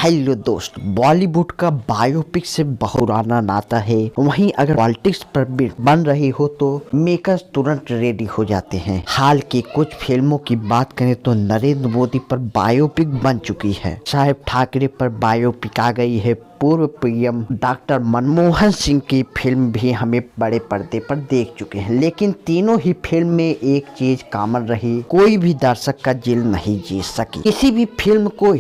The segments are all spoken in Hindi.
हेलो दोस्त, बॉलीवुड का बायोपिक से बहुत पुराना नाता है। वहीं अगर पॉलिटिक्स पर बन रही हो तो मेकर्स तुरंत रेडी हो जाते हैं। हाल की कुछ फिल्मों की बात करें तो नरेंद्र मोदी पर बायोपिक बन चुकी है, साहेब ठाकरे पर बायोपिक आ गई है, पूर्व पीएम डॉक्टर मनमोहन सिंह की फिल्म भी हमें बड़े पर्दे पर देख चुके हैं। लेकिन तीनों ही फिल्म में एक चीज कॉमन रही, कोई भी दर्शक का दिल नहीं जीत सकी। किसी भी फिल्म को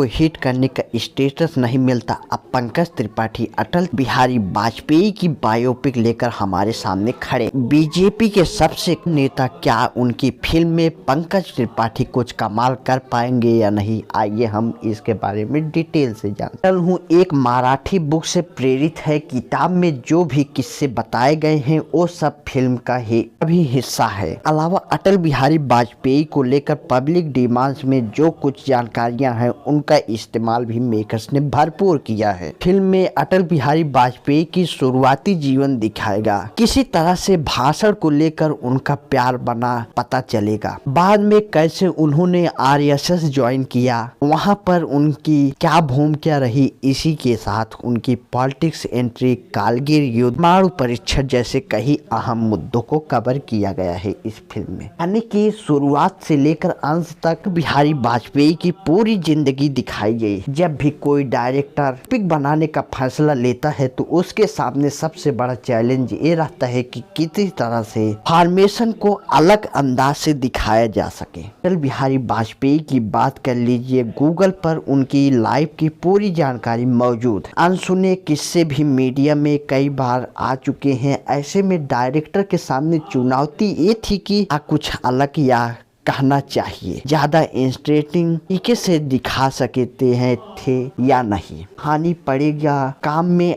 हिट करने का स्टेटस नहीं मिलता। अब पंकज त्रिपाठी अटल बिहारी वाजपेयी की बायोपिक लेकर हमारे सामने खड़े। बीजेपी के सबसे नेता क्या उनकी फिल्म में पंकज त्रिपाठी कुछ कमाल कर पाएंगे या नहीं, आइए हम इसके बारे में डिटेल से जानते हूँ। एक मराठी बुक से प्रेरित है। किताब में जो भी किस्से बताए गए हैं वो सब फिल्म का ही अभी हिस्सा है। अलावा अटल बिहारी वाजपेयी को लेकर पब्लिक डिमांड्स में जो कुछ जानकारियां हैं उनका इस्तेमाल भी मेकर्स ने भरपूर किया है। फिल्म में अटल बिहारी वाजपेयी की शुरुआती जीवन दिखाएगा, किसी तरह से भाषण को लेकर उनका प्यार बना पता चलेगा, बाद में कैसे उन्होंने आरएसएस ज्वाइन किया, वहां पर उनकी क्या भूमिका रही। इसी के साथ उनकी पॉलिटिक्स एंट्री, कारगिल युद्ध, परमाणु परीक्षण जैसे कई अहम मुद्दों को कवर किया गया है इस फिल्म में। यानी कि शुरुआत से लेकर अंत तक बिहारी वाजपेयी की पूरी जिंदगी दिखाई गई। जब भी कोई डायरेक्टर पिक बनाने का फैसला लेता है तो उसके सामने सबसे बड़ा चैलेंज ये रहता है कि किसी तरह से फॉर्मेशन को अलग अंदाज से दिखाया जा सके। अटल बिहारी वाजपेयी की बात कर लीजिए, गूगल पर उनकी लाइफ की पूरी जानकारी मौजूद। अनसुने किस्से भी मीडिया में कई बार आ चुके हैं। ऐसे में डायरेक्टर के सामने चुनौती ये थी कि कुछ अलग या कहना चाहिए, ज्यादा इंटरेस्टिंग तरीके से दिखा सकते हैं थे या नहीं। हानि पड़ेगा काम में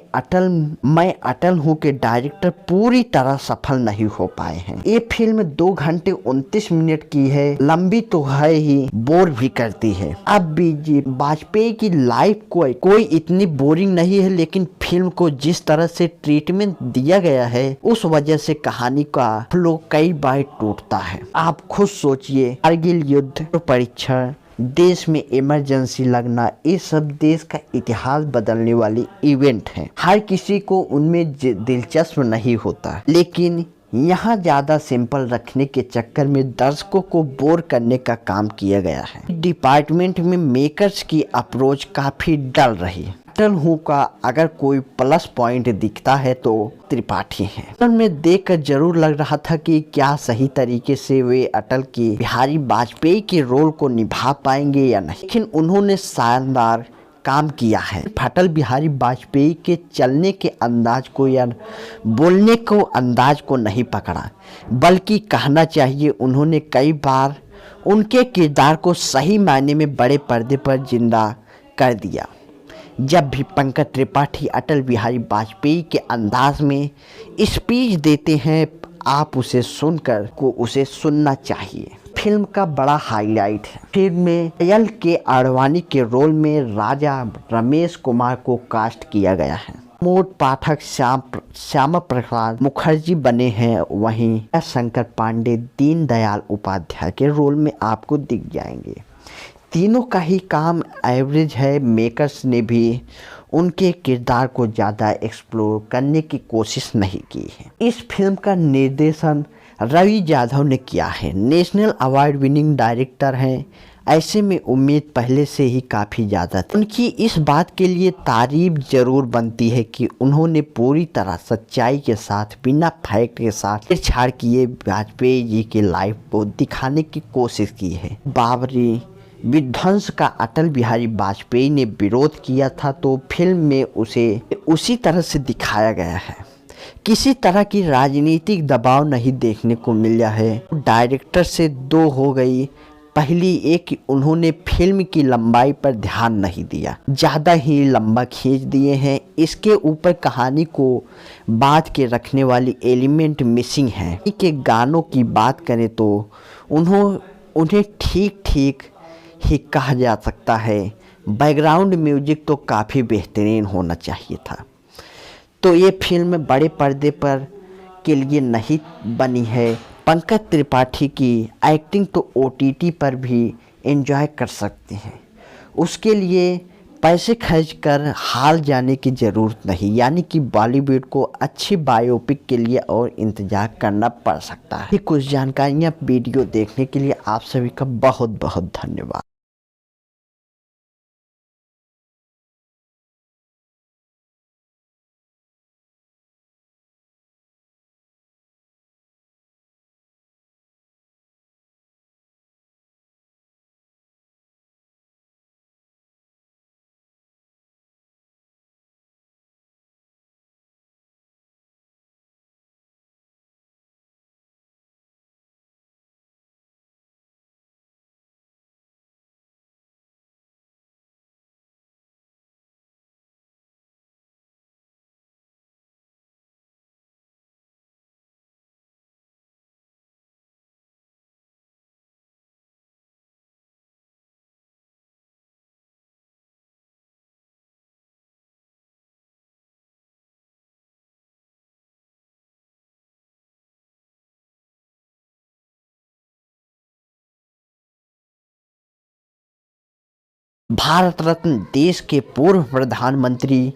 मैं अटल हूँ के डायरेक्टर पूरी तरह सफल नहीं हो पाए हैं। ये फिल्म 2 घंटे 29 मिनट की है, लंबी तो है ही, बोर भी करती है। अब भी वाजपेयी की लाइफ कोई इतनी बोरिंग नहीं है, लेकिन फिल्म को जिस तरह से ट्रीटमेंट दिया गया है उस वजह से कहानी का फ्लो कई बार टूटता है। आप खुद सोचिए, कारगिल युद्ध, परीक्षण, देश में इमरजेंसी लगना, ये सब देश का इतिहास बदलने वाली इवेंट हैं। हर किसी को उनमें दिलचस्प नहीं होता, लेकिन यहाँ ज्यादा सिंपल रखने के चक्कर में दर्शकों को बोर करने का काम किया गया है। डिपार्टमेंट में मेकर्स की अप्रोच काफी डल रही। अटल हूँ का अगर कोई प्लस पॉइंट दिखता है तो त्रिपाठी है। फिल्म में देखकर जरूर लग रहा था कि क्या सही तरीके से वे अटल की बिहारी वाजपेयी के रोल को निभा पाएंगे या नहीं, लेकिन उन्होंने शानदार काम किया है। अटल बिहारी वाजपेयी के चलने के अंदाज को या बोलने को अंदाज को नहीं पकड़ा, बल्कि कहना चाहिए उन्होंने कई बार उनके किरदार को सही मायने में बड़े पर्दे पर जिंदा कर दिया। जब भी पंकज त्रिपाठी अटल बिहारी वाजपेयी के अंदाज में स्पीच देते हैं, आप उसे सुनकर को उसे सुनना चाहिए। फिल्म का बड़ा हाईलाइट है, फिल्म में एल के आडवाणी के रोल में राजा रमेश कुमार को कास्ट किया गया है। मोट पाठक श्यामा प्रसाद मुखर्जी बने हैं, वहीं शंकर पांडे दीनदयाल उपाध्याय के रोल में आपको दिख जाएंगे। तीनों का ही काम एवरेज है। मेकर्स ने भी उनके किरदार को ज़्यादा एक्सप्लोर करने की कोशिश नहीं की है। इस फिल्म का निर्देशन रवि यादव ने किया है, नेशनल अवार्ड विनिंग डायरेक्टर हैं। ऐसे में उम्मीद पहले से ही काफ़ी ज़्यादा थी। उनकी इस बात के लिए तारीफ जरूर बनती है कि उन्होंने पूरी तरह सच्चाई के साथ, बिना फैक्ट के साथ छेड़छाड़ किए वाजपेयी जी के लाइफ को दिखाने की कोशिश की है। बाबरी विध्वंस का अटल बिहारी वाजपेयी ने विरोध किया था, तो फिल्म में उसे उसी तरह से दिखाया गया है। किसी तरह की राजनीतिक दबाव नहीं देखने को मिला है। डायरेक्टर से 2 हो गई। पहली एक कि उन्होंने फिल्म की लंबाई पर ध्यान नहीं दिया, ज़्यादा ही लंबा खींच दिए हैं। इसके ऊपर कहानी को बांध के रखने वाली एलिमेंट मिसिंग हैं। के गानों की बात करें तो उन्हें ठीक ठीक ही कहा जा सकता है। बैकग्राउंड म्यूजिक तो काफ़ी बेहतरीन होना चाहिए था। तो ये फिल्म बड़े पर्दे पर के लिए नहीं बनी है। पंकज त्रिपाठी की एक्टिंग तो OTT पर भी एंजॉय कर सकते हैं। उसके लिए पैसे खर्च कर हार जाने की ज़रूरत नहीं, यानी कि बॉलीवुड को अच्छी बायोपिक के लिए और इंतज़ार करना पड़ सकता है। ये कुछ जानकारियाँ वीडियो देखने के लिए आप सभी का बहुत बहुत धन्यवाद। भारत रत्न देश के पूर्व प्रधानमंत्री